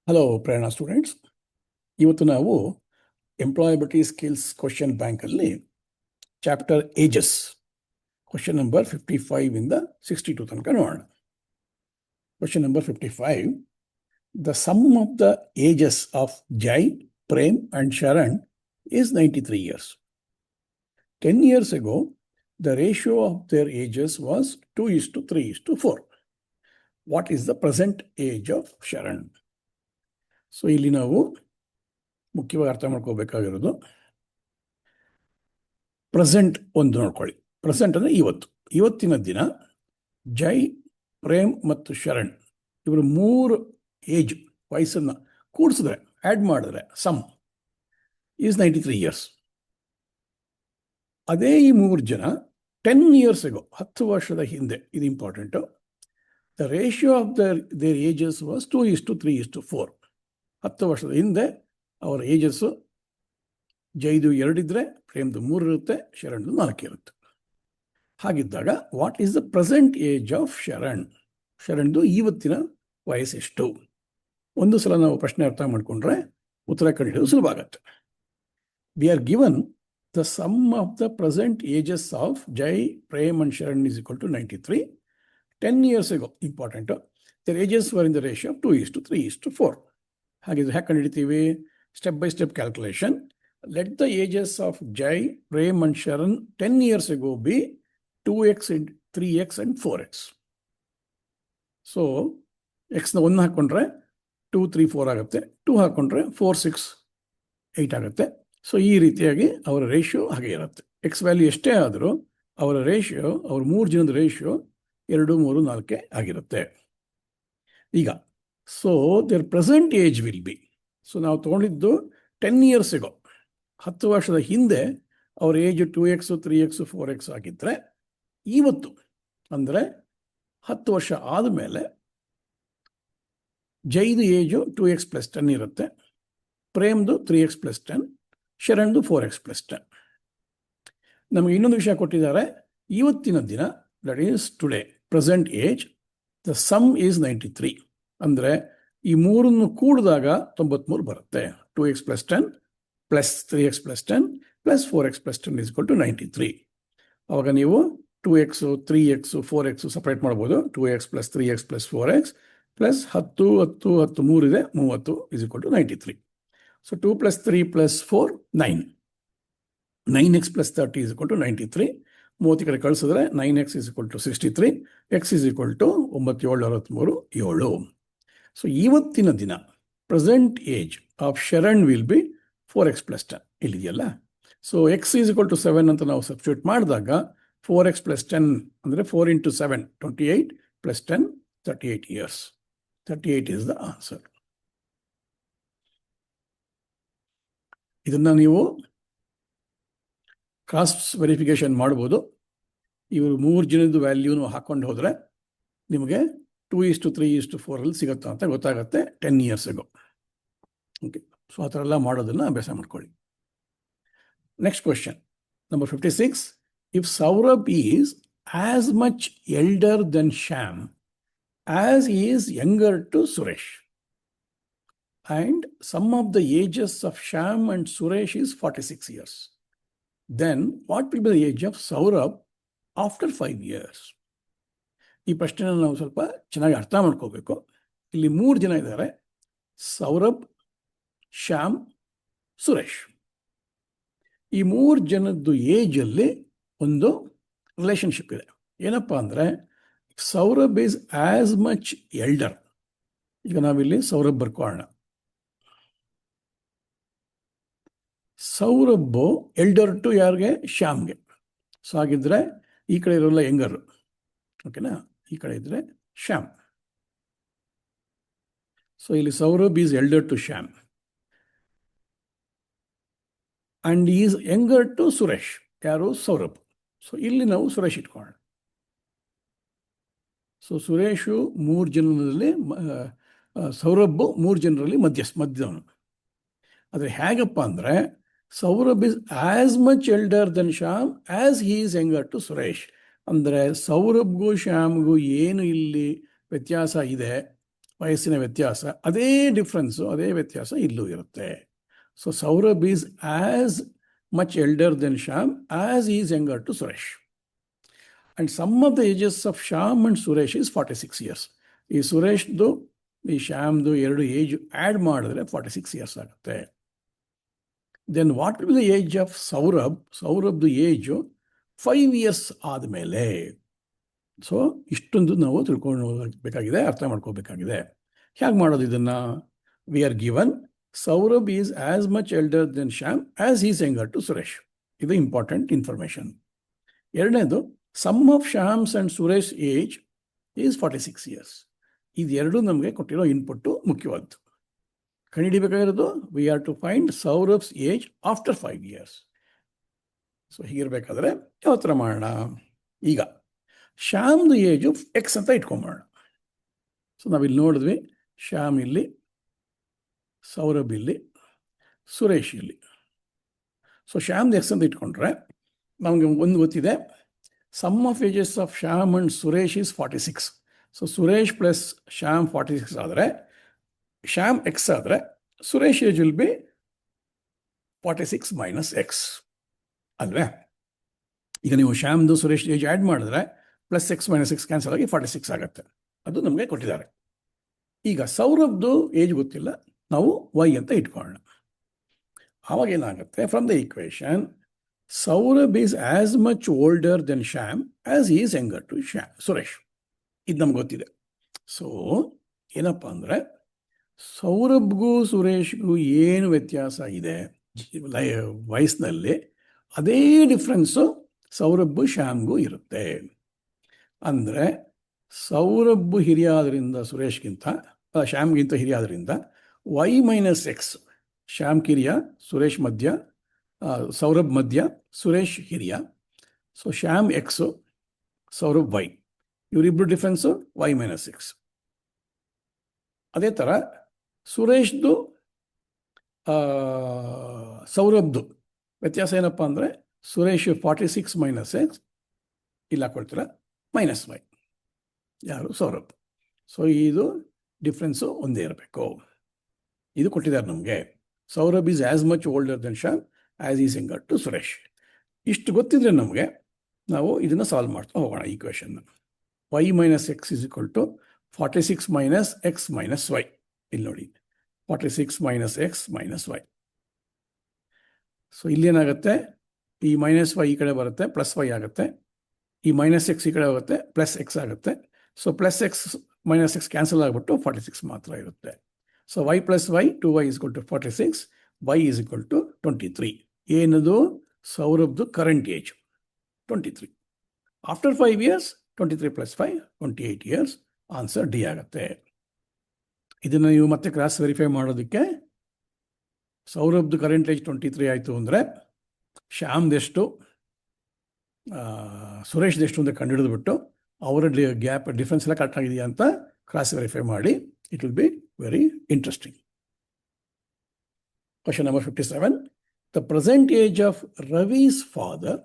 Hello ಪ್ರೇರಣಾ students, ಇವತ್ತು ನಾವು employability skills question ಬ್ಯಾಂಕಲ್ಲಿ ಚಾಪ್ಟರ್ ಏಜಸ್ ಕ್ವಶನ್ ನಂಬರ್ 55 ಇಂದ 62 ತನಕ ನೋಡೋಣ. Question number 55, the sum of the ages of Jai, Prem and Sharan is 93 years. 10 years ago, the ratio of their ages was 2:3:4. What is the present age of Sharan? So ಇಲ್ಲಿ ನಾವು ಮುಖ್ಯವಾಗಿ ಅರ್ಥ ಮಾಡ್ಕೋಬೇಕಾಗಿರೋದು present ಒಂದು ನೋಡ್ಕೊಳ್ಳಿ. Present ಅಂದರೆ ಇವತ್ತಿನ ದಿನ ಜೈ, ಪ್ರೇಮ್ ಮತ್ತು ಶರಣ್ ಇವರು 3 ಏಜ್ ವಯಸ್ಸನ್ನು ಕೂಡಿಸಿದ್ರೆ, ಆ್ಯಡ್ ಮಾಡಿದ್ರೆ ಸಮ್ ಈಸ್ 93 ಇಯರ್ಸ್. ಅದೇ ಈ 3 ಜನ 10 years ago, 10 ವರ್ಷದ ಹಿಂದೆ, ಇದು important, the ratio of their ages was 2:3:4. 10 ವರ್ಷದ ಹಿಂದೆ ಅವರ ಏಜಸ್ಸು ಜೈದು 2 ಇದ್ದರೆ, ಪ್ರೇಮ್ದು 3 ಇರುತ್ತೆ, ಶರಣ್ದು 4 ಇರುತ್ತೆ. ಹಾಗಿದ್ದಾಗ what is the present age of Sharan? ಶರಣ್ದು ಇವತ್ತಿನ ವಯಸ್ಸೆಷ್ಟು? ಒಂದು ಸಲ ನಾವು ಪ್ರಶ್ನೆ ಅರ್ಥ ಮಾಡಿಕೊಂಡ್ರೆ ಉತ್ತರ ಕಂಡುಹಿಡಿಯೋದು ಸುಲಭ ಆಗುತ್ತೆ. We are given the sum of the present ages of Jai, Prem and Sharan is equal to 93. 10 years ago, important, their ages were in the ratio of 2:3:4. ಹಾಗಿದ್ರೆ ಹ್ಯಾಕೆ ಕಂಡುಹಿಡಿತೀವಿ? Step by step calculation. Let the ages of Jai, Prem and Sharan 10 years ago be 2x, 3x and 4x. So ಎಕ್ಸ್ನ 1 ಹಾಕ್ಕೊಂಡ್ರೆ 2, 3, 4 ಆಗುತ್ತೆ. 2 ಹಾಕ್ಕೊಂಡ್ರೆ 4, 6, 8 ಆಗುತ್ತೆ. So ಈ ರೀತಿಯಾಗಿ ಅವರ ರೇಷಿಯೋ ಹಾಗೆ ಇರುತ್ತೆ. ಎಕ್ಸ್ ವ್ಯಾಲ್ಯೂ ಎಷ್ಟೇ ಆದರೂ ಅವರ ರೇಷಿಯೋ, ಅವ್ರ 3 ಜನದ ರೇಷಿಯೋ 2, 3, 4 ಆಗಿರುತ್ತೆ. ಈಗ so their present age will be, so ನಾವು ತೊಗೊಂಡಿದ್ದು 10 years ago, 10 ವರ್ಷದ ಹಿಂದೆ ಅವ್ರ ಏಜು 2x, 3x, 4x ಆಗಿದ್ದರೆ, ಇವತ್ತು ಅಂದರೆ 10 ವರ್ಷ ಆದಮೇಲೆ ಜೈದು ಏಜು 2x + 10 ಇರುತ್ತೆ, ಪ್ರೇಮ್ದು 3x + 10, ಶರಣ್ದು 4x + 10. ನಮಗೆ ಇನ್ನೊಂದು ವಿಷಯ ಕೊಟ್ಟಿದ್ದಾರೆ. ಇವತ್ತಿನ ದಿನ, that is today, present age, the sum is 93. ಅಂದರೆ ಈ 3 ಕೂಡಿದಾಗ 93 ಬರುತ್ತೆ. 2x + 10 + 3x + 10 + 4x + 10 is equal to 93. ಅವಾಗ ನೀವು 2x, 3x, 4x ಸಪ್ರೇಟ್ ಮಾಡ್ಬೋದು. 2x + 3x + 4x + 10, 10, 10, 3 ಇದೆ, 30 is equal to 93. So 2 + 3 + 4, 9. 9x + 30 is equal to 93. 30 ಕಡೆ ಕಳಿಸಿದ್ರೆ 9x is equal to 63, x is equal to 9, 7, 63, 7. So ಇವತ್ತಿನ ದಿನ present age of Sharan will be 4x + 10 ಇಲ್ಲಿದೆಯಲ್ಲ. So x is equal to 7 ಅಂತ ನಾವು substitute ಮಾಡಿದಾಗ 4x + 10 ಅಂದರೆ 4 × 7, 28 + 10, 38 years. 38 is the answer. ಇದನ್ನು ನೀವು ಕ್ರಾಸ್ ವೆರಿಫಿಕೇಶನ್ ಮಾಡ್ಬೋದು. ಇವರು 3 ಜನದ ವ್ಯಾಲ್ಯೂನು ಹಾಕ್ಕೊಂಡು ಹೋದರೆ ನಿಮಗೆ 2:3:4 ಅಲ್ಲಿ ಸಿಗುತ್ತಾ ಅಂತ ಗೊತ್ತಾಗುತ್ತೆ 10 years ago. ಓಕೆ, ಸೊ ಆ ಥರ ಎಲ್ಲ ಮಾಡೋದನ್ನು ಅಭ್ಯಾಸ ಮಾಡ್ಕೊಳ್ಳಿ. Next question number 56. If Saurabh is as much elder than Shyam as is younger to Suresh and sum of the ages of Shyam and Suresh is 46 years, then what will be the age of Saurabh after 5 years? ಈ ಪ್ರಶ್ನೆನ ನಾವು ಸ್ವಲ್ಪ ಚೆನ್ನಾಗಿ ಅರ್ಥ ಮಾಡ್ಕೋಬೇಕು. ಇಲ್ಲಿ 3 ಜನ ಇದ್ದಾರೆ, ಸೌರಭ್, ಶ್ಯಾಮ್, ಸುರೇಶ್. ಈ 3 ಜನದ್ದು ಏಜಲ್ಲಿ ಒಂದು ರಿಲೇಷನ್ಶಿಪ್ ಇದೆ. ಏನಪ್ಪ ಅಂದರೆ, Saurabh is as much elder. ಈಗ ನಾವಿಲ್ಲಿ ಸೌರಭ್ ಬರ್ಕೊಳ್ಳೋಣ. ಸೌರಭ್ ಎಲ್ಡರ್ ಟು ಯಾರಿಗೆ? ಶ್ಯಾಮ್ಗೆ. ಸೊ ಹಾಗಿದ್ರೆ ಈ ಕಡೆ ಇರೋಲ್ಲ ಯಂಗರು, ಓಕೆನಾ? ಈ ಕಡೆ ಇದ್ರೆ ಶ್ಯಾಮ್. ಸೊ ಇಲ್ಲಿ Saurabh is elder to Shyam and is younger to Suresh. ಯಾರು? ಸೌರಭ್. ಸೊ ಇಲ್ಲಿ ನಾವು ಸುರೇಶ್ ಇಟ್ಕೊಳ್ಳೋಣ. ಸೊ ಸುರೇಶು 3 ಜನರಲ್ಲಿ, ಸೌರಭ್ 3 ಜನರಲ್ಲಿ ಮಧ್ಯದವನು. ಆದರೆ ಹೇಗಪ್ಪ ಅಂದರೆ, Saurabh is as much elder than Shyam as he is younger to Suresh. ಅಂದರೆ ಸೌರಭ್ಗೂ ಶ್ಯಾಮ್ಗೂ ಏನು ಇಲ್ಲಿ ವ್ಯತ್ಯಾಸ ಇದೆ ವಯಸ್ಸಿನ ವ್ಯತ್ಯಾಸ, ಅದೇ ಡಿಫ್ರೆನ್ಸು, ಅದೇ ವ್ಯತ್ಯಾಸ ಇಲ್ಲೂ ಇರುತ್ತೆ. So Saurabh is as much elder than Shyam as is younger to Suresh. And sum of the ages of Shyam and Suresh is 46 years. ಈ ಸುರೇಶ್ದು ಈ ಶ್ಯಾಮ್ದು ಎರಡು ಏಜ್ ಆ್ಯಡ್ ಮಾಡಿದ್ರೆ 46 years ಆಗುತ್ತೆ. Then what will the age of Saurabh? ಸೌರಭ್ದು ಏಜು 5 years ಆದಮೇಲೆ. ಸೊ ಇಷ್ಟೊಂದು ನಾವು ತಿಳ್ಕೊಂಡು ಹೋಗಬೇಕಾಗಿದೆ, ಅರ್ಥ ಮಾಡ್ಕೋಬೇಕಾಗಿದೆ. ಹೇಗೆ ಮಾಡೋದು ಇದನ್ನು? We are given Saurabh is as much elder than Shyam as is younger to Suresh. ಇದು ಇಂಪಾರ್ಟೆಂಟ್ ಇನ್ಫಾರ್ಮೇಷನ್. ಎರಡನೇದು, sum of Shyam's and Suresh age is 46 years. ಇದೆರಡು ನಮಗೆ ಕೊಟ್ಟಿರೋ ಇನ್ಪುಟ್ಟು ಮುಖ್ಯವಾದ್ದು. ಕಂಡುಹಿಡಿಬೇಕಾಗಿರೋದು we are to find Saurabh's age after 5 years. So ಹೀಗಿರಬೇಕಾದ್ರೆ ಯಾವ ಥರ ಮಾಡೋಣ? ಈಗ ಶ್ಯಾಮ್ದು ಏಜು ಎಕ್ಸ್ ಅಂತ ಇಟ್ಕೊಂಬೋಣ. ಸೊ ನಾವಿಲ್ಲಿ ನೋಡಿದ್ವಿ, ಶ್ಯಾಮ್ ಇಲ್ಲಿ, ಸೌರಭ್ ಇಲ್ಲಿ, ಸುರೇಶ್ ಇಲ್ಲಿ. ಸೊ ಶ್ಯಾಮ್ದು ಎಕ್ಸ್ ಅಂತ ಇಟ್ಕೊಂಡ್ರೆ ನಮಗೆ ಒಂದು ಗೊತ್ತಿದೆ, sum of ages of Shyam and Suresh is 46. So Suresh plus Shyam 46 ಆದರೆ, ಶ್ಯಾಮ್ ಎಕ್ಸ್ ಆದರೆ Suresh age will be 46 minus x ಅಲ್ವೇ? ಈಗ ನೀವು ಶ್ಯಾಮ್ದು ಸುರೇಶ್ ಏಜ್ ಆ್ಯಡ್ ಮಾಡಿದ್ರೆ plus x minus x cancel ಆಗಿ 46 ಆಗುತ್ತೆ. ಅದು ನಮಗೆ ಕೊಟ್ಟಿದ್ದಾರೆ. ಈಗ ಸೌರಭ್ದು ಏಜ್ ಗೊತ್ತಿಲ್ಲ, ನಾವು ವೈ ಅಂತ ಇಟ್ಕೊಳ್ಳೋಣ. ಆವಾಗ ಏನಾಗುತ್ತೆ, from the equation Saurabh is as much older than Shyam as is younger to Suresh. ಇದು ನಮ್ಗೆ ಗೊತ್ತಿದೆ. ಸೊ ಏನಪ್ಪ ಅಂದರೆ, ಸೌರಭ್ಗೂ ಸುರೇಶ್ಗೂ ಏನು ವ್ಯತ್ಯಾಸ ಇದೆ ವಯಸ್ಸಿನಲ್ಲಿ, ಅದೇ ಡಿಫ್ರೆನ್ಸು ಸೌರಭ್ ಶ್ಯಾಮ್ಗೂ ಇರುತ್ತೆ. ಅಂದರೆ ಸೌರಭ್ ಹಿರಿಯಾದ್ರಿಂದ ಸುರೇಶ್ಗಿಂತ, ಶ್ಯಾಮ್ಗಿಂತ ಹಿರಿಯಾದ್ರಿಂದ ವೈ ಮೈನಸ್ ಎಕ್ಸ್, ಶ್ಯಾಮ್ ಕಿರಿಯ, ಸುರೇಶ್ ಮಧ್ಯ, ಸೌರಭ್ ಮಧ್ಯ, ಸುರೇಶ್ ಹಿರಿಯ. So Shyam x, Saurabh y, ಇವರಿಬ್ಬರು ಡಿಫ್ರೆನ್ಸು ವೈ ಮೈನಸ್ ಎಕ್ಸ್. ಅದೇ ಥರ ಸುರೇಶ್ದು ಸೌರಭ್ದು ವ್ಯತ್ಯಾಸ ಏನಪ್ಪ ಅಂದರೆ, ಸುರೇಶ್ 46 ಮೈನಸ್ ಎಕ್ಸ್, ಇಲ್ಲ ಕೊಡ್ತೀರ ಮೈನಸ್ ವೈ, ಯಾರು ಸೌರಭ್. ಸೊ ಇದು ಡಿಫ್ರೆನ್ಸು ಒಂದೇ ಇರಬೇಕು. ಇದು ಕೊಟ್ಟಿದ್ದಾರೆ ನಮಗೆ. Saurabh is as much older than Shyam as is younger to Suresh. ಇಷ್ಟು ಗೊತ್ತಿದ್ರೆ ನಮಗೆ ನಾವು ಇದನ್ನು ಸಾಲ್ವ್ ಮಾಡ್ತಾ ಹೋಗೋಣ. Equation y minus x is equal to 46 minus x minus y. ಇಲ್ಲಿ ನೋಡಿ, 46 minus x minus y. So ಇಲ್ಲೇನಾಗುತ್ತೆ, ಈ ಮೈನಸ್ ವೈ ಈ ಕಡೆ ಬರುತ್ತೆ, ಪ್ಲಸ್ ವೈ ಆಗುತ್ತೆ. ಈ ಮೈನಸ್ ಎಕ್ಸ್ ಈ ಕಡೆ ಹೋಗುತ್ತೆ, ಪ್ಲಸ್ ಎಕ್ಸ್ ಆಗುತ್ತೆ. So plus x minus x cancel ಆಗಿಬಿಟ್ಟು 46 ಮಾತ್ರ ಇರುತ್ತೆ. So y plus y, 2y is equal to 46, y is equal to 23. ಏನದು? ಸೌರಭ್ದು current age 23. After 5 years, 23 plus 5, 28 years. Answer D ಆಗುತ್ತೆ. ಇದನ್ನು ನೀವು ಮತ್ತೆ ಕ್ರಾಸ್ ವೆರಿಫೈ ಮಾಡೋದಕ್ಕೆ, ಸೌರಭ್ದು ಕರೆಂಟ್ ಏಜ್ 23 ಆಯಿತು ಅಂದರೆ ಶ್ಯಾಮ್ದೆಷ್ಟು, ಸುರೇಶ್ದೆಷ್ಟು ಅಂತ ಕಂಡುಹಿಡಿದ್ಬಿಟ್ಟು ಅವರ ಗ್ಯಾಪ್ ಡಿಫ್ರೆನ್ಸ್ ಎಲ್ಲ ಕರೆಕ್ಟ್ ಆಗಿದೆಯಾ ಅಂತ ಕ್ರಾಸ್ ವೆರಿಫೈ ಮಾಡಿ. It will be very interesting. Question number 57. The present age of Ravi's father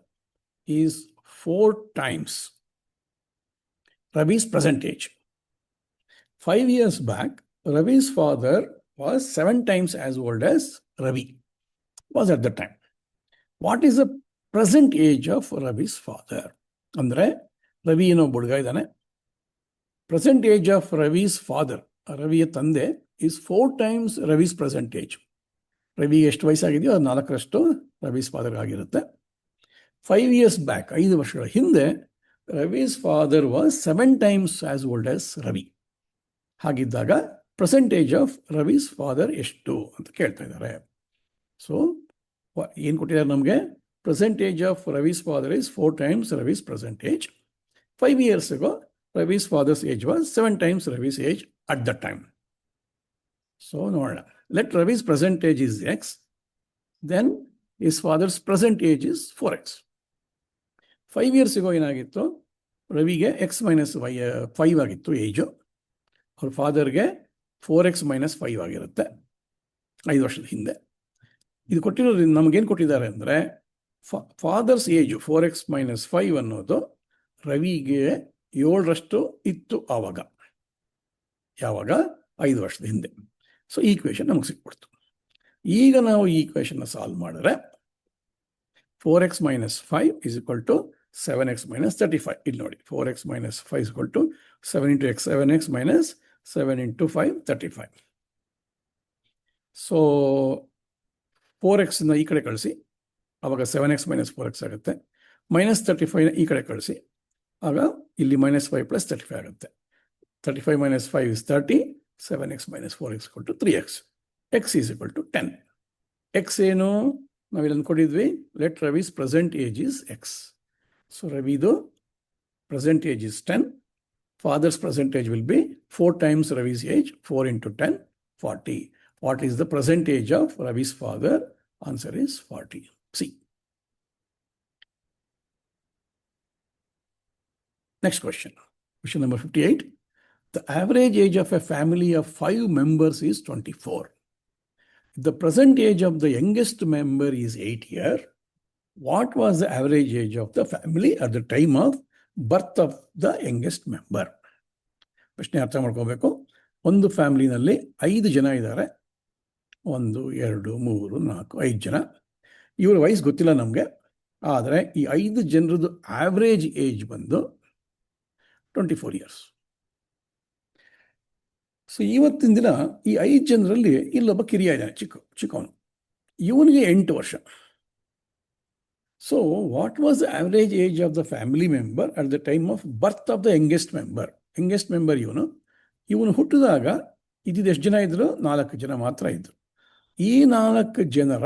is 4 times Ravi's present age. 5 years back, Ravi's father was 7 times as old as Ravi was at the time. What is the present age of Ravi's father? ಅಂದರೆ ರವಿ ಏನೋ ಹುಡುಗ ಇದ್ದಾನೆ. Present age of Ravi's father, ರವಿಯ ತಂದೆ, is 4 times ರವಿಸ್ present age. ರವಿಗೆ ಎಷ್ಟು ವಯಸ್ಸಾಗಿದೆಯೋ ಅದು 4ರಷ್ಟು ರವಿಸ್ father ಆಗಿರುತ್ತೆ. 5 years back, 5 ವರ್ಷಗಳ ಹಿಂದೆ, Ravi's father was 7 times as old as Ravi. ಹಾಗಿದ್ದಾಗ ಪ್ರೆಸೆಂಟೇಜ್ ಆಫ್ ರವಿಸ್ ಫಾದರ್ ಎಷ್ಟು ಅಂತ ಕೇಳ್ತಾ ಇದ್ದಾರೆ. ಸೊ ಏನು ಕೊಟ್ಟಿದ್ದಾರೆ ನಮಗೆ? Present age of Ravi's father is 4 times Ravi's present age. 5 years ago, Ravi's father's age was 7 times Ravi's age at that time. So, ನೋಡೋಣ. Let Ravi's present age is x, then his father's present age is 4x. 5 years ago ಏನಾಗಿತ್ತು? ರವಿಗೆ X minus Y 5 ಆಗಿತ್ತು age. ಅವ್ರ ಫಾದರ್ಗೆ 4x minus 5 ಆಗಿರುತ್ತೆ 5 ವರ್ಷದ ಹಿಂದೆ. ಇದು ಕೊಟ್ಟಿರೋದ್ರಿಂದ ನಮಗೇನು ಕೊಟ್ಟಿದ್ದಾರೆ ಅಂದರೆ, ಫಾದರ್ಸ್ ಏಜು 4x ಮೈನಸ್ 5 ಅನ್ನೋದು ರವಿಗೆ 7ರಷ್ಟು ಇತ್ತು ಆವಾಗ. ಯಾವಾಗ? 5 ವರ್ಷದ ಹಿಂದೆ. ಸೊ ಈ ಈಕ್ವೇಷನ್ ನಮಗೆ ಸಿಕ್ಬಿಡ್ತು. ಈಗ ನಾವು ಈ ಈಕ್ವೇಷನ್ನ ಸಾಲ್ವ್ ಮಾಡಿದ್ರೆ 4x minus 5 is equal to 7x minus 35. ಇಲ್ಲಿ ನೋಡಿ, 4x minus 5 is equal to 7 into x, 7x minus 7 into 5, 35. So 4x ಈ ಕಡೆ ಕಳಿಸಿ, ಆವಾಗ 7x minus 4x ಆಗುತ್ತೆ. ಮೈನಸ್ 35 ಈ ಕಡೆ ಕಳಿಸಿ, ಆಗ ಇಲ್ಲಿ minus 5 plus 35 ಆಗುತ್ತೆ. 35 minus 5 is 30, 7x minus 4x equal to 3x. x is equal to 10. x ಏನು ನಾವಿಲ್ಲಿ ಅಂದ್ಕೊಂಡಿದ್ವಿ, ಲೆಟ್ ರವಿ's present age is x. So ರವಿದು present age is 10. Father's present age will be 4 times Ravi's age. 4 into 10, 40. What is the present age of Ravi's father? Answer is 40. C. Next question. Question number 58. The average age of a family of 5 members is 24. If the present age of the youngest member is 8 years, what was the average age of the family at the time of birth of the youngest member? ಪ್ರಶ್ನೆ ಅರ್ಥ ಮಾಡ್ಕೋಬೇಕು. ಒಂದು ಫ್ಯಾಮಿಲಿನಲ್ಲಿ 5 ಜನ ಇದ್ದಾರೆ. 1, 2, 3, 4, 5 ಜನ. ಇವರ ವಯಸ್ಸು ಗೊತ್ತಿಲ್ಲ ನಮಗೆ. ಆದರೆ ಈ 5 ಜನರದ್ದು ಆವ್ರೇಜ್ ಏಜ್ ಬಂದು 24 ಇಯರ್ಸ್. ಸೊ ಇವತ್ತಿನ ದಿನ ಈ 5 ಜನರಲ್ಲಿ ಇಲ್ಲೊಬ್ಬ ಕಿರಿಯ ಇದ್ದಾನೆ, ಚಿಕ್ಕವನು. ಇವನಿಗೆ 8 ವರ್ಷ. So what was the average age of the family member at the time of birth of the youngest member? Youngest member ಇವನು ಹುಟ್ಟಿದಾಗ ಇದ್ದಿದ್ದು ಎಷ್ಟು ಜನ ಇದ್ರು? 4 ಜನ ಮಾತ್ರ ಇದ್ರು. ಈ 4 ಜನರ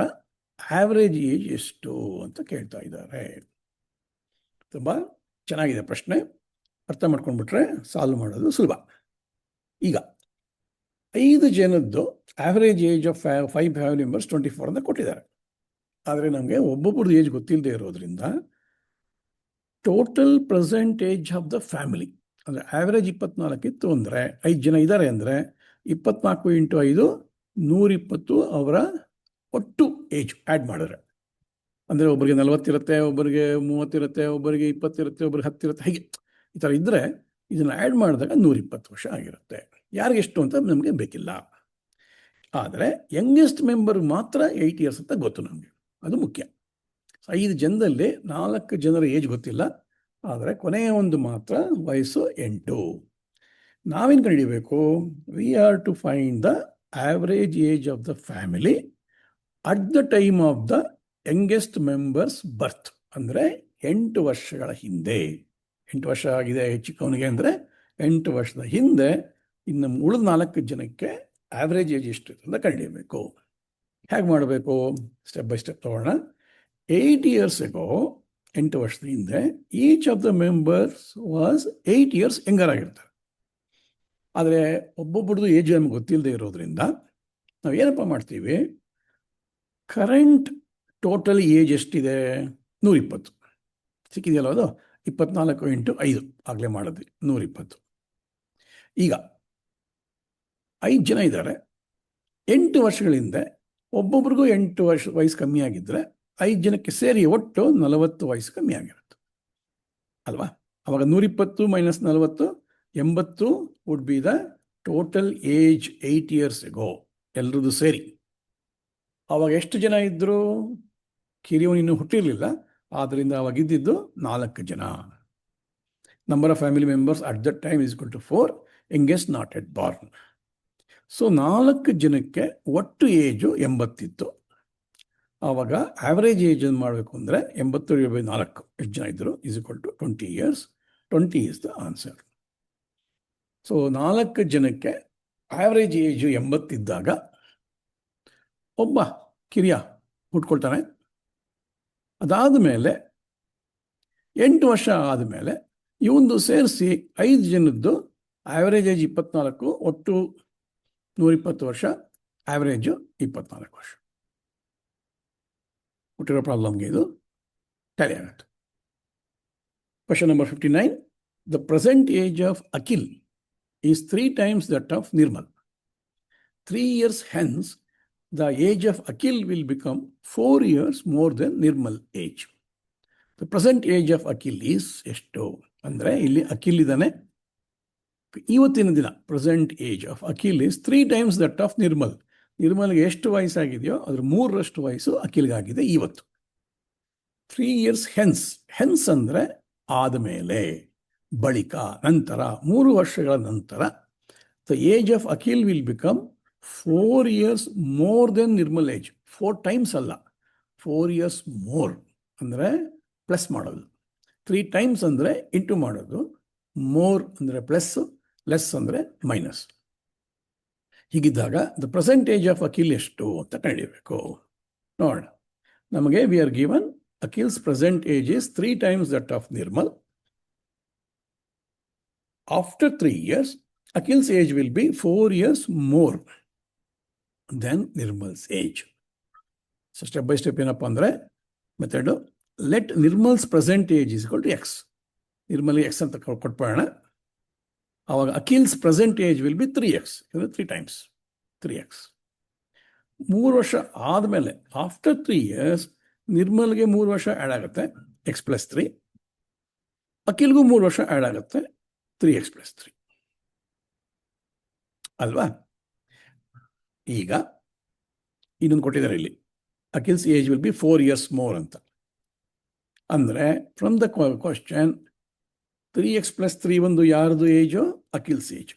ಆವ್ರೇಜ್ ಏಜ್ ಎಷ್ಟು ಅಂತ ಕೇಳ್ತಾ ಇದ್ದಾರೆ. ತುಂಬ ಚೆನ್ನಾಗಿದೆ ಪ್ರಶ್ನೆ. ಅರ್ಥ ಮಾಡ್ಕೊಂಡ್ಬಿಟ್ರೆ ಸಾಲ್ವ್ ಮಾಡೋದು ಸುಲಭ. ಈಗ 5 ಜನದ್ದು average age of 5 family members 24 ಅಂತ ಕೊಟ್ಟಿದ್ದಾರೆ. ಆದರೆ ನಮಗೆ ಒಬ್ಬೊಬ್ಬರದ್ದು ಏಜ್ ಗೊತ್ತಿಲ್ಲದೆ ಇರೋದ್ರಿಂದ total present age of the family ಅಂದರೆ ಆವ್ರೇಜ್ 24 ಇತ್ತು ಅಂದರೆ 5 ಜನ ಇದ್ದಾರೆ ಅಂದರೆ 24 ಇಂಟು 5 120 ಅವರ ಒಟ್ಟು ಏಜ್ ಆ್ಯಡ್ ಮಾಡಿದ್ರೆ. ಅಂದರೆ ಒಬ್ಬರಿಗೆ 40 ಇರುತ್ತೆ, ಒಬ್ಬರಿಗೆ 30 ಇರುತ್ತೆ, ಒಬ್ಬರಿಗೆ 20 ಇರುತ್ತೆ, ಒಬ್ಬರಿಗೆ 10 ಇರುತ್ತೆ. ಹೀಗೆ ಈ ಥರ ಇದ್ದರೆ ಇದನ್ನು ಆ್ಯಡ್ ಮಾಡಿದಾಗ 120 ವರ್ಷ ಆಗಿರುತ್ತೆ. ಯಾರಿಗೆಷ್ಟು ಅಂತ ನಮಗೆ ಬೇಕಿಲ್ಲ. ಆದರೆ ಯಂಗೆಸ್ಟ್ ಮೆಂಬರ್ ಮಾತ್ರ 8 ಇಯರ್ಸ್ ಅಂತ ಗೊತ್ತು ನಮಗೆ, ಅದು ಮುಖ್ಯ. 5 ಜನದಲ್ಲಿ 4 ಜನರ ಏಜ್ ಗೊತ್ತಿಲ್ಲ, ಆದರೆ ಕೊನೆಯ ಒಂದು ಮಾತ್ರ ವಯಸ್ಸು 8. ನಾವೇನು ಕಂಡುಹಿಡಿಯಬೇಕು? We are to find the average age of the family at the time of the youngest member's birth. ಅಂದರೆ 8 ವರ್ಷಗಳ ಹಿಂದೆ. 8 ವರ್ಷ ಆಗಿದೆ ಚಿಕ್ಕವನಿಗೆ ಅಂದರೆ 8 ವರ್ಷದ ಹಿಂದೆ ಇನ್ನು ಉಳಿದ 4 ಜನಕ್ಕೆ ಆವ್ರೇಜ್ ಏಜ್ ಎಷ್ಟು ಅಂತ ಕಂಡುಹಿಡಿಯಬೇಕು. ಹೇಗೆ ಮಾಡಬೇಕು? ಸ್ಟೆಪ್ ಬೈ ಸ್ಟೆಪ್ ತಗೊಳ್ಳೋಣ. 8 ಇಯರ್ಸ್ ಎಗೋ, 8 ವರ್ಷದ ಹಿಂದೆ, each of the members was 8 years younger ಆಗಿರ್ತಾರೆ. ಆದರೆ ಒಬ್ಬೊಬ್ಬರದು ಏಜ್ ನಮ್ಗೆ ಗೊತ್ತಿಲ್ಲದೆ ಇರೋದ್ರಿಂದ ನಾವು ಏನಪ್ಪ ಮಾಡ್ತೀವಿ, ಕರೆಂಟ್ ಟೋಟಲ್ ಏಜ್ ಎಷ್ಟಿದೆ? 120 ಸಿಕ್ಕಿದೆಯಲ್ಲ, ಅದು 24 ಇಂಟು 5 ಆಗಲೇ ಮಾಡಿದ್ವಿ, 120. ಈಗ 5 ಜನ ಇದ್ದಾರೆ. 8 ವರ್ಷಗಳ ಹಿಂದೆ ಒಬ್ಬೊಬ್ರಿಗೂ 8 ವರ್ಷ ವಯಸ್ಸು ಕಮ್ಮಿ ಆಗಿದ್ದರೆ 5 ಜನಕ್ಕೆ ಸೇರಿ ಒಟ್ಟು 40 ವಯಸ್ಸು ಕಮ್ಮಿ ಆಗಿರುತ್ತೆ ಅಲ್ವಾ? ಅವಾಗ 120 minus 40, 80 would be the total age 8 years ago, ಎಲ್ರದ್ದು ಸೇರಿ. ಅವಾಗ ಎಷ್ಟು ಜನ ಇದ್ದರು? ಕಿರಿಯವನು ಇನ್ನೂ ಹುಟ್ಟಿರಲಿಲ್ಲ, ಆದ್ದರಿಂದ ಅವಾಗ ಇದ್ದಿದ್ದು 4 ಜನ. Number of family members at that time is equal to 4, youngest not yet born. So 4 ಜನಕ್ಕೆ ಒಟ್ಟು ಏಜು 80 ಇತ್ತು. ಆವಾಗ ಆವ್ರೇಜ್ ಏಜ್ ಏನು ಮಾಡಬೇಕು ಅಂದರೆ 80/4 ಎಷ್ಟು ಜನ ಇದ್ದರು is equal to 20 years. 20 is the answer. So 4 ಜನಕ್ಕೆ ಆವ್ರೇಜ್ ಏಜು 80 ಇದ್ದಾಗ ಒಬ್ಬ ಕಿರಿಯ ಹುಟ್ಕೊಳ್ತಾನೆ. ಅದಾದ ಮೇಲೆ 8 ವರ್ಷ ಆದಮೇಲೆ ಇವೊಂದು ಸೇರಿಸಿ 5 ಜನದ್ದು ಆವ್ರೇಜ್ ಏಜ್ 24, ಒಟ್ಟು 120 ವರ್ಷ, ಆವ್ರೇಜು 24 ವರ್ಷ. ಹುಟ್ಟಿರೋ ಪ್ರಾಬ್ಲಮ್ಗೆ ಇದು ಟ್ಯಾಲಿ ಆಗುತ್ತೆ. Question number 59. The present age of Akhil is 3 times that of Nirmal. 3 years hence, the age of Akhil will become 4 years more than Nirmal age. The present age of Akhil is ಎಷ್ಟು ಅಂದರೆ ಇಲ್ಲಿ ಅಖಿಲ್ ಇದ್ದಾನೆ, ಇವತ್ತಿನ ದಿನ present age of Akhil is 3 times that of Nirmal. ನಿರ್ಮಲ್ಗೆ ಎಷ್ಟು ವಯಸ್ಸಾಗಿದೆಯೋ ಅದ್ರ 3ರಷ್ಟು ವಯಸ್ಸು ಅಖಿಲ್ಗಾಗಿದೆ ಇವತ್ತು. 3 years ಹೆನ್ಸ್. ಹೆನ್ಸ್ ಅಂದರೆ ಆದಮೇಲೆ, ಬಳಿಕ, ನಂತರ, 3 ವರ್ಷಗಳ ನಂತರ the age of Akhil will become 4 years more than Nirmal age. 4 times ಅಲ್ಲ, 4 years ಮೋರ್ ಅಂದರೆ ಪ್ಲಸ್ ಮಾಡೋದು. 3 times ಅಂದರೆ ಇಂಟು ಮಾಡೋದು. ಮೋರ್ ಅಂದರೆ ಪ್ಲಸ್, ಲೆಸ್ ಅಂದರೆ ಮೈನಸ್. ಹೀಗಿದ್ದಾಗ the present age of Akhil ಎಷ್ಟು ಅಂತ ಕಂಡುಹಿಡಿಯಬೇಕು. ನೋಡೋಣ. ನಮಗೆ we are given Akhil's present age is 3 times that of Nirmal. After 3 years, Akhil's age will be 4 years more than Nirmal's age. So step by step ಏನಪ್ಪ ಅಂದರೆ method, let Nirmal's present age is equal to x. Nirmal x ಅಂತ ಕೊಟ್ಬಿಡೋಣ. ಆವಾಗ Akhil's present age will be 3x, 3 times 3x. 3 ವರ್ಷ ಆದಮೇಲೆ after 3 years ನಿರ್ಮಲ್ಗೆ 3 ವರ್ಷ add ಆಗುತ್ತೆ, x + 3. ಅಖಿಲ್ಗೂ 3 ವರ್ಷ ಆ್ಯಡ್ ಆಗುತ್ತೆ, 3x + 3 ಅಲ್ವಾ. ಈಗ ಇನ್ನೊಂದು ಕೊಟ್ಟಿದ್ದಾರೆ ಇಲ್ಲಿ, Akhil's age will be 4 years more ಅಂತ. ಅಂದರೆ ಫ್ರಮ್ ದ ಕ್ವಶನ್ 3x + 3 ಒಂದು ಯಾರ್ದು age? Akhil's age.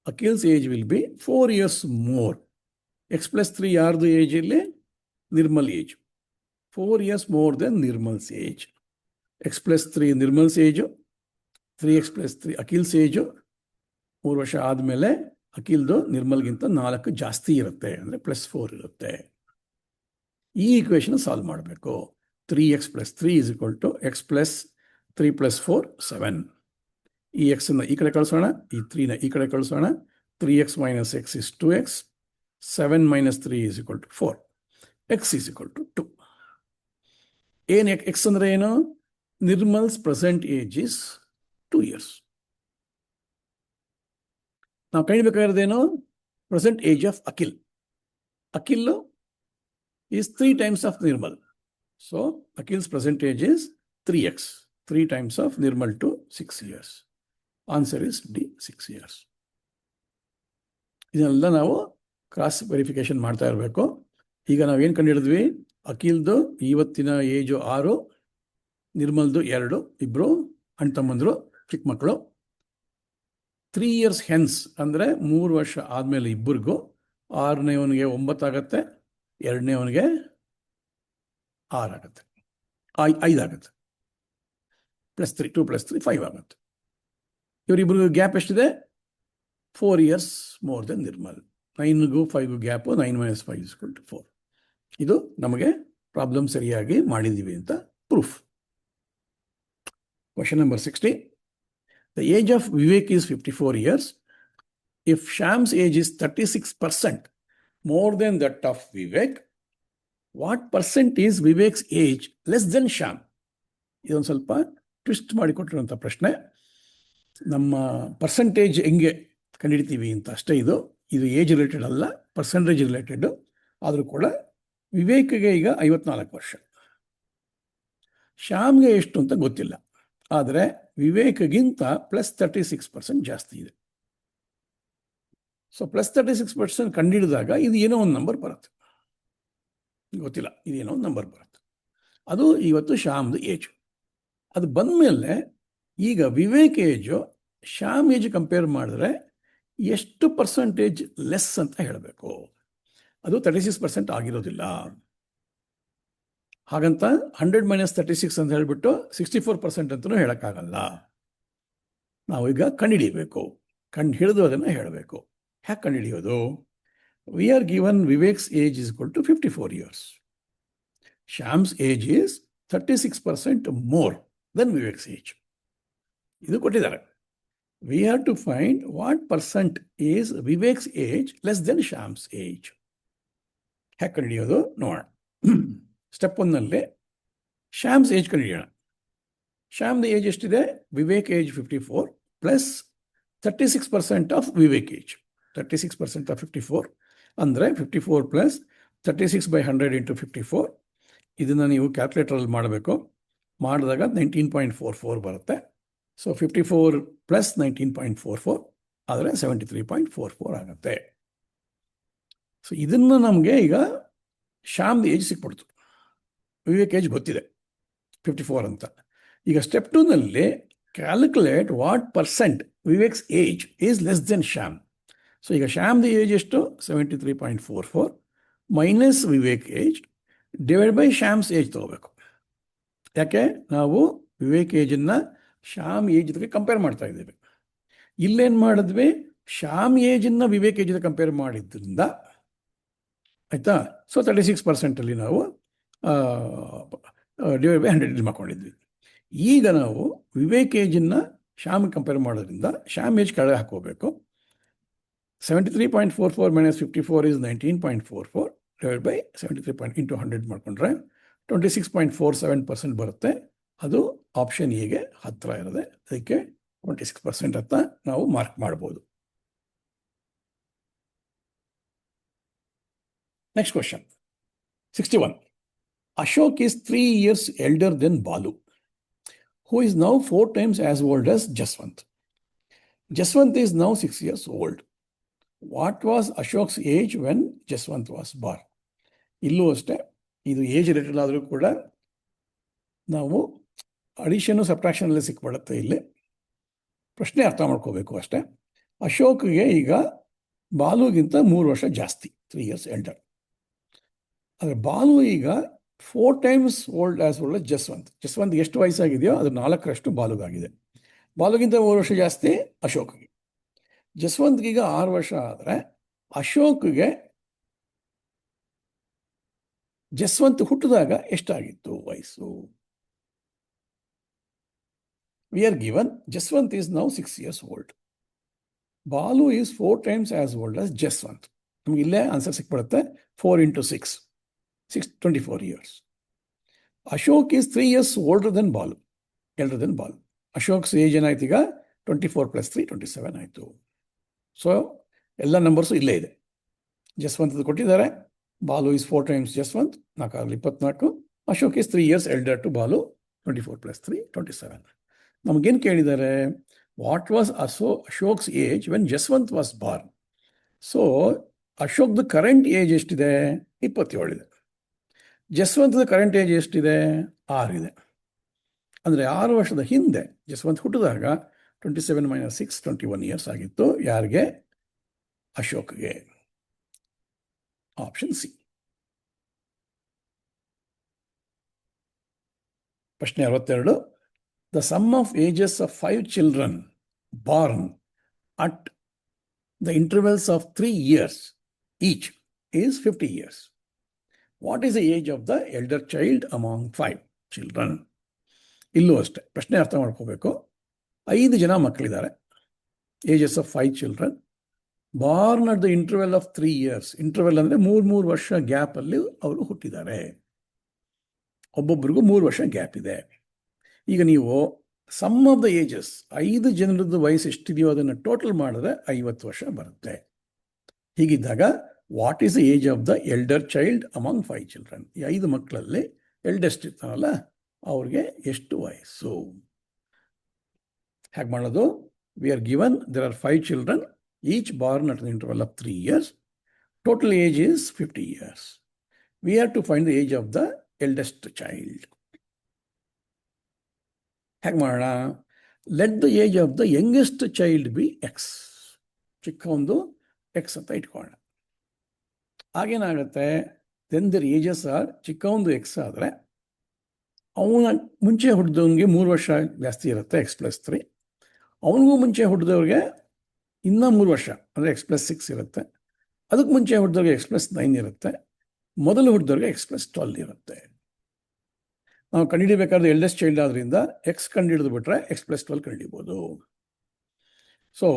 Akhil's age will be 4 years more. x + 3 ಯಾರ್ದು ಏಜ್ ಇಲ್ಲಿ? Nirmal age. 4 years more than Nirmal's age. x + 3 Nirmal's age, 3x + 3 Akhil's age. 3 ವರ್ಷ ಆದಮೇಲೆ ಅಖಿಲ್ದು ನಿರ್ಮಲ್ಗಿಂತ 4 ಜಾಸ್ತಿ ಇರುತ್ತೆ, ಅಂದರೆ +4 ಇರುತ್ತೆ. ಈ ಈಕ್ವೇಷನ್ ಸಾಲ್ವ್ ಮಾಡಬೇಕು. 3x + 3 is equal to x + 3 + 4 7. ಈ ಎಕ್ಸನ್ನು ಈ ಕಡೆ ಕಳಿಸೋಣ, ಈ 3ನ ಈ ಕಡೆ ಕಳಿಸೋಣ. 3x - x is 2x. 7 - 3 is equal to 4. x is equal to 2. ಏನು ಎಕ್ಸ್ ಅಂದರೆ ಏನು? Nirmal's present age is 2 years. ನಾವು ಕಂಡುಹಿಡಿಯಬೇಕಾಗಿರೋದೇನು? Present age of Akhil. Akhil is 3 times of Nirmal. So Akhil's present age is 3x, 3 times of Nirmal to 6 years. Answer is D, 6 years. ಇದನ್ನೆಲ್ಲ ನಾವು cross verification ಮಾಡ್ತಾ ಇರಬೇಕು. ಈಗ ನಾವೇನು ಕಂಡುಹಿಡಿದ್ವಿ? ಅಖಿಲ್ದು ಇವತ್ತಿನ ಏಜು 6, ನಿರ್ಮಲ್ದು 2, ಇಬ್ಬರು ಅಣ್ಣ ತಮ್ಮಂದರು, ಚಿಕ್ಕ ಮಕ್ಕಳು. 3 years ಹೆನ್ಸ್ ಅಂದರೆ 3 ವರ್ಷ ಆದಮೇಲೆ ಇಬ್ಬರಿಗೂ 6ನೇವನಿಗೆ 9 ಆಗುತ್ತೆ, 2ನೇವನಿಗೆ 6 ಆಗುತ್ತೆ, 5 ಆಗುತ್ತೆ. +3, 2 + 3 5 ಆಗುತ್ತೆ. ಇವರಿಬ್ಬರಿಗೂ ಗ್ಯಾಪ್ ಎಷ್ಟಿದೆ? 4 years ಮೋರ್ ದೆನ್ ನಿರ್ಮಲ್. 9ಗೂ 5ಗೂ ಗ್ಯಾಪು 9 - 5 = 4. ಇದು ನಮಗೆ ಪ್ರಾಬ್ಲಮ್ ಸರಿಯಾಗಿ ಮಾಡಿದ್ದೀವಿ ಅಂತ proof. Question number 60. The age of Vivek is 54 years. If Shyam's age is 36% more than that of Vivek, what percent is Vivek's age less than Shyam? ಇದೊಂದು ಸ್ವಲ್ಪ twist ಮಾಡಿಕೊಟ್ಟಿರುವಂಥ ಪ್ರಶ್ನೆ. ನಮ್ಮ ಪರ್ಸೆಂಟೇಜ್ ಹೆಂಗೆ ಕಂಡುಹಿಡಿತೀವಿ ಅಂತ ಅಷ್ಟೇ. ಇದು ಏಜ್ ರಿಲೇಟೆಡ್ ಅಲ್ಲ, ಪರ್ಸೆಂಟೇಜ್ ರಿಲೇಟೆಡ್. ಆದರೂ ಕೂಡ ವಿವೇಕ್ಗೆ ಈಗ 54 ವರ್ಷ, ಶ್ಯಾಮ್ಗೆ ಎಷ್ಟು ಅಂತ ಗೊತ್ತಿಲ್ಲ. ಆದರೆ ವಿವೇಕ್ಗಿಂತ +36% ಜಾಸ್ತಿ ಇದೆ. ಸೊ +36% ಕಂಡುಹಿಡಿದಾಗ ಇದು ಏನೋ ಒಂದು ನಂಬರ್ ಬರುತ್ತೆ, ಗೊತ್ತಿಲ್ಲ, ಇದೇನೋ ಒಂದು ನಂಬರ್ ಬರುತ್ತೆ. ಅದು ಇವತ್ತು ಶ್ಯಾಮ್ದು ಏಜು. ಅದು ಬಂದಮೇಲೆ ಈಗ Vivek age Shyam age compare ಮಾಡಿದ್ರೆ ಎಷ್ಟು ಪರ್ಸೆಂಟೇಜ್ ಲೆಸ್ ಅಂತ ಹೇಳಬೇಕು. ಅದು 36% ಆಗಿರೋದಿಲ್ಲ. ಹಾಗಂತ 100 - 36 ಅಂತ ಹೇಳಿಬಿಟ್ಟು 64% ಅಂತಲೂ ಹೇಳೋಕ್ಕಾಗಲ್ಲ. ನಾವೀಗ ಕಂಡುಹಿಡಿಯಬೇಕು. ಹಿಡಿದು ಅದನ್ನು ಹೇಳಬೇಕು. ಹ್ಯಾಕೆ ಕಂಡುಹಿಡಿಯೋದು? We are given Vivek's age is equal to 54 years. Shyam's age is 36% more than Vivek's age. ಇದು ಕೊಟ್ಟಿದ್ದಾರೆ. We have to find what percent is Vivek's age less than Shyam's age. ಹ್ಯಾಕೆ ಕಂಡುಹಿಡಿಯೋದು ನೋಡೋಣ. ಸ್ಟೆಪ್ 1ನಲ್ಲಿ ಶ್ಯಾಮ್ಸ್ ಏಜ್ ಕಂಡುಹಿಡಿಯೋಣ. ಶ್ಯಾಮ್ದು ಏಜ್ ಎಷ್ಟಿದೆ? Vivek age 54 plus 36% of Vivek age. 36% ಆಫ್ 54 ಅಂದರೆ 54 ಪ್ಲಸ್ 36/100 × 54. ಇದನ್ನು ನೀವು ಕ್ಯಾಲ್ಕುಲೇಟರಲ್ಲಿ ಮಾಡಬೇಕು. ಮಾಡಿದಾಗ 19.44 ಬರುತ್ತೆ. ಸೊ 54 ಪ್ಲಸ್ 19.44 ಆದರೆ 73.44 ಆಗುತ್ತೆ. ಸೊ ಇದನ್ನು ನಮಗೆ ಈಗ ಶ್ಯಾಮ್ದು ಏಜ್ ಸಿಕ್ಬಿಡ್ತು. ವಿವೇಕ್ ಏಜ್ ಗೊತ್ತಿದೆ 54 ಅಂತ. ಈಗ ಸ್ಟೆಪ್ 2ನಲ್ಲಿ calculate what percent Vivek's age is less than Shyam. So ಈಗ ಶ್ಯಾಮ್ದು ಏಜ್ ಎಷ್ಟು? 73.44 minus Vivek age divide by Shyam's age ತಗೋಬೇಕು. ಯಾಕೆ? ನಾವು ವಿವೇಕ್ ಏಜನ್ನು ಶ್ಯಾಮ್ ಏಜ್ ಜೊತೆಗೆ ಕಂಪೇರ್ ಮಾಡ್ತಾ ಇದ್ದೀವಿ. ಇಲ್ಲೇನು ಮಾಡಿದ್ವಿ? ಶ್ಯಾಮ್ ಏಜನ್ನು ವಿವೇಕ್ ಏಜ್ ಜೊತೆ ಕಂಪೇರ್ ಮಾಡಿದ್ರಿಂದ ಆಯಿತಾ. ಸೊ 36% ನಾವು ಡಿವೈಡ್ ಬೈ 100 ಮಾಡ್ಕೊಂಡಿದ್ವಿ. ಈಗ ನಾವು ವಿವೇಕ್ ಏಜನ್ನು ಶ್ಯಾಮ್ ಕಂಪೇರ್ ಮಾಡೋದ್ರಿಂದ ಶ್ಯಾಮ್ ಏಜ್ ಕೆಳಗೆ ಹಾಕೋಬೇಕು. 73.44 minus 54 is 19.44 divide by 73 into 100 ಮಾಡಿಕೊಂಡ್ರೆ 26.47% ಬರುತ್ತೆ. ಅದು ಆಪ್ಷನ್ ಎಗೆ ಹತ್ತಿರ ಇರೋದೆ, ಅದಕ್ಕೆ 26% ಅಂತ ನಾವು ಮಾರ್ಕ್ ಮಾಡ್ಬೋದು. Next question 61. Ashok is 3 years elder than Balu, who is now 4 times as old as Jaswant. Jaswant is now 6 years old. What was Ashok's age when Jaswant was born? ಇಲ್ಲೂ ಅಷ್ಟೇ, ಇದು ಏಜ್ ರಿಲೇಟೆಡ್ ಆದರೂ ಕೂಡ ನಾವು ಅಡಿಷನು ಸಬ್ಟ್ರಾಕ್ಷನಲ್ಲಿ ಸಿಕ್ಬಿಡುತ್ತೆ. ಇಲ್ಲಿ ಪ್ರಶ್ನೆ ಅರ್ಥ ಮಾಡ್ಕೋಬೇಕು ಅಷ್ಟೇ. ಅಶೋಕ್ಗೆ ಈಗ ಬಾಲುಗಿಂತ 3 ವರ್ಷ ಜಾಸ್ತಿ, 3 years ಎಲ್ಡರ್. ಆದರೆ ಬಾಲು ಈಗ 4 times old as old as Jaswant. Jaswant ಎಷ್ಟು ವಯಸ್ಸಾಗಿದೆಯೋ ಅದು 4ರಷ್ಟು ಬಾಲುಗಾಗಿದೆ. ಬಾಲುಗಿಂತ 3 ವರ್ಷ ಜಾಸ್ತಿ ಅಶೋಕ್ಗೆ. ಜಸ್ವಂತ್ಗೀಗ 6 ವರ್ಷ ಆದರೆ ಅಶೋಕ್ಗೆ ಜಸ್ವಂತ್ ಹುಟ್ಟಿದಾಗ ಎಷ್ಟಾಗಿತ್ತು ವಯಸ್ಸು? We are given Jaswant is now 6 years old. Balu is 4 times as old as Jaswant. ನಮ್ಗೆ ಇಲ್ಲೇ ಆನ್ಸರ್ ಸಿಕ್ಬಿಡುತ್ತೆ. 4 into 6, 24 years. Ashok is 3 years older than Balu, elder than Balu. Ashok's age ಏನಾಯ್ತು ಈಗ? 24 + 3 27 ಆಯಿತು. ಸೊ ಎಲ್ಲ ನಂಬರ್ಸು ಇಲ್ಲೇ ಇದೆ. ಜಸ್ವಂತದ್ದು ಕೊಟ್ಟಿದ್ದಾರೆ. Balu is 4 times Jaswant, 4 × 24. Ashok is 3 years elder to Balu, 24 + 3 27. ನಮಗೇನು ಕೇಳಿದ್ದಾರೆ? What was Ashok's age when Jaswant was born. So ಅಶೋಕ್ದು ಕರೆಂಟ್ ಏಜ್ ಎಷ್ಟಿದೆ? 27 ಇದೆ. ಜಸ್ವಂತದ ಕರೆಂಟ್ ಏಜ್ ಎಷ್ಟಿದೆ? 6 ಇದೆ. ಅಂದರೆ 6 ವರ್ಷದ ಹಿಂದೆ ಜಸ್ವಂತ್ ಹುಟ್ಟಿದಾಗ 27 - 6 21 years ಆಗಿತ್ತು. ಯಾರಿಗೆ? ಅಶೋಕ್ಗೆ. Option C. ಪ್ರಶ್ನೆ 62. The sum of ages of 5 children born at the intervals of 3 years each is 50 years. What is the age of the elder child among 5 children? ಇಲ್ಲೂ ಅಷ್ಟೇ ಪ್ರಶ್ನೆ ಅರ್ಥ ಮಾಡ್ಕೋಬೇಕು. 5 ಜನ ಮಕ್ಕಳಿದ್ದಾರೆ. Ages of 5 children Born at the interval of 3 years. Interval ಅಂದರೆ 3 ವರ್ಷ ಗ್ಯಾಪಲ್ಲಿ ಅವರು ಹುಟ್ಟಿದ್ದಾರೆ. ಒಬ್ಬೊಬ್ಬರಿಗೂ 3 ವರ್ಷ ಗ್ಯಾಪ್ ಇದೆ. ಈಗ ನೀವು ಸಮ್ ಆಫ್ ದ ಏಜಸ್, 5 ಜನರದ್ದು ವಯಸ್ಸು ಎಷ್ಟಿದೆಯೋ ಅದನ್ನು ಟೋಟಲ್ ಮಾಡಿದ್ರೆ 50 ವರ್ಷ ಬರುತ್ತೆ. ಹೀಗಿದ್ದಾಗ what is the age of the elder child among 5 children? ಈ 5 ಮಕ್ಕಳಲ್ಲಿ ಎಲ್ಡೆಸ್ಟ್ ಇರ್ತಾರಲ್ಲ ಅವ್ರಿಗೆ ಎಷ್ಟು ವಯಸ್ಸು? ಹೇಗೆ ಮಾಡೋದು? We are given there are 5 children, each born at the interval of 3 years. Total age is 50 years. We have to find the age of the eldest child. ಹೇಗೆ ಮಾಡೋಣ? Let the age of the youngest child be x. ಚಿಕ್ಕ ಒಂದು x ಅಂತ ಇಟ್ಕೊಳ್ಳೋಣ. ಆಗೇನಾಗುತ್ತೆ? Then their ages are, ಚಿಕ್ಕ ಒಂದು X ಆದರೆ ಅವನ ಮುಂಚೆ ಹುಟ್ಟಿದವನಿಗೆ 3 ವರ್ಷ ಜಾಸ್ತಿ ಇರುತ್ತೆ, X + 3. ಅವನಿಗೂ ಮುಂಚೆ ಹುಟ್ಟಿದವ್ರಿಗೆ ಇನ್ನೂ 3 ವರ್ಷ ಅಂದರೆ X + 6 ಇರುತ್ತೆ. ಅದಕ್ಕೆ ಮುಂಚೆ ಹುಟ್ಟಿದವ್ರಿಗೆ X + 9 ಇರುತ್ತೆ. ಮೊದಲು ಹುಟ್ಟಿದವ್ರಿಗೆ X + 12 ಇರುತ್ತೆ. ನಾವು ಕಂಡುಹಿಡಿಬೇಕಾದ್ರೆ ಎಲ್ಡೆಸ್ಟ್ ಚೈಲ್ಡ್ ಆದ್ರಿಂದ ಎಕ್ಸ್ ಕಂಡುಹಿಡಿದು ಬಿಟ್ರೆ X + 12 ಕಂಡುಹಿಡಿಬೋದು. So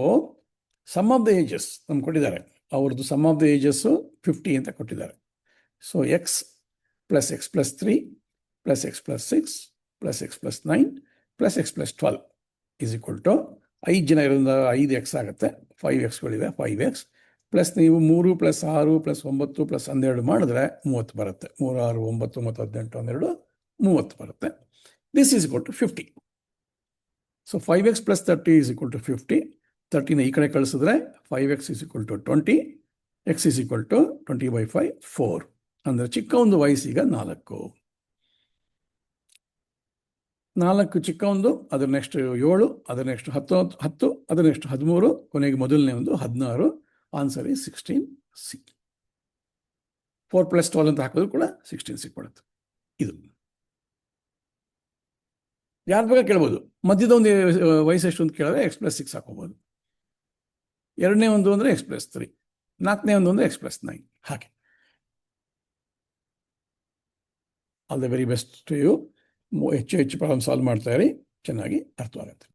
sum of the ages ನಮ್ಗೆ ಕೊಟ್ಟಿದ್ದಾರೆ. ಅವ್ರದ್ದು ಸಮ್ ಆಫ್ ದ ಏಜಸ್ಸು 50 ಅಂತ ಕೊಟ್ಟಿದ್ದಾರೆ. So x plus X + 3 plus X + 6 plus X + 9 plus X + 12 is equal to 5 ಜನ ಇರೋದ್ರಿಂದ 5x ಆಗುತ್ತೆ. 5xಗಳಿವೆ, 5x ಪ್ಲಸ್ ನೀವು 3 + 6 + 9 + 12 ಮಾಡಿದ್ರೆ 30 ಬರುತ್ತೆ. 3, 6, 9, 9, 18, 12 30 ಬರುತ್ತೆ. This is equal to 50. So 5x plus 30 is equal to 50. 30ನ ಈ ಕಡೆ ಕಳಿಸಿದ್ರೆ 5x is equal to 20. x is equal to 20/5, 4. ಅಂದರೆ ಚಿಕ್ಕ ಒಂದು ವಯಸ್ಸು ಈಗ 4. 4 ಚಿಕ್ಕ ಒಂದು, ಅದರ ನೆಕ್ಸ್ಟ್ 7, ಅದರ ನೆಕ್ಸ್ಟ್ 10, ಅದರ ನೆಕ್ಸ್ಟ್ 13, ಕೊನೆಗೆ ಮೊದಲನೇ ಒಂದು 16. Answer is 16C. 4 + 12 ಅಂತ ಹಾಕಿದ್ರು ಕೂಡ 16 ಸಿಕ್ಬಿಡುತ್ತೆ. ಇದು ಯಾರ ಬಗ್ಗೆ ಕೇಳ್ಬೋದು. ಮಧ್ಯದ ಒಂದು ವಯಸ್ಸು ಎಷ್ಟು ಅಂತ ಕೇಳಿದ್ರೆ x + 6 ಹಾಕೋಬೋದು. ಎರಡನೇ ಒಂದು ಅಂದರೆ x + 3, ನಾಲ್ಕನೇ ಒಂದು ಅಂದರೆ x + 9. ಹಾಗೆ. All the very best to you. ಹೆಚ್ಚು ಪ್ರಾಬ್ಲಮ್ ಸಾಲ್ವ್ ಮಾಡ್ತಾ ಇರಿ, ಚೆನ್ನಾಗಿ ಅರ್ಥವಾಗುತ್ತೆ.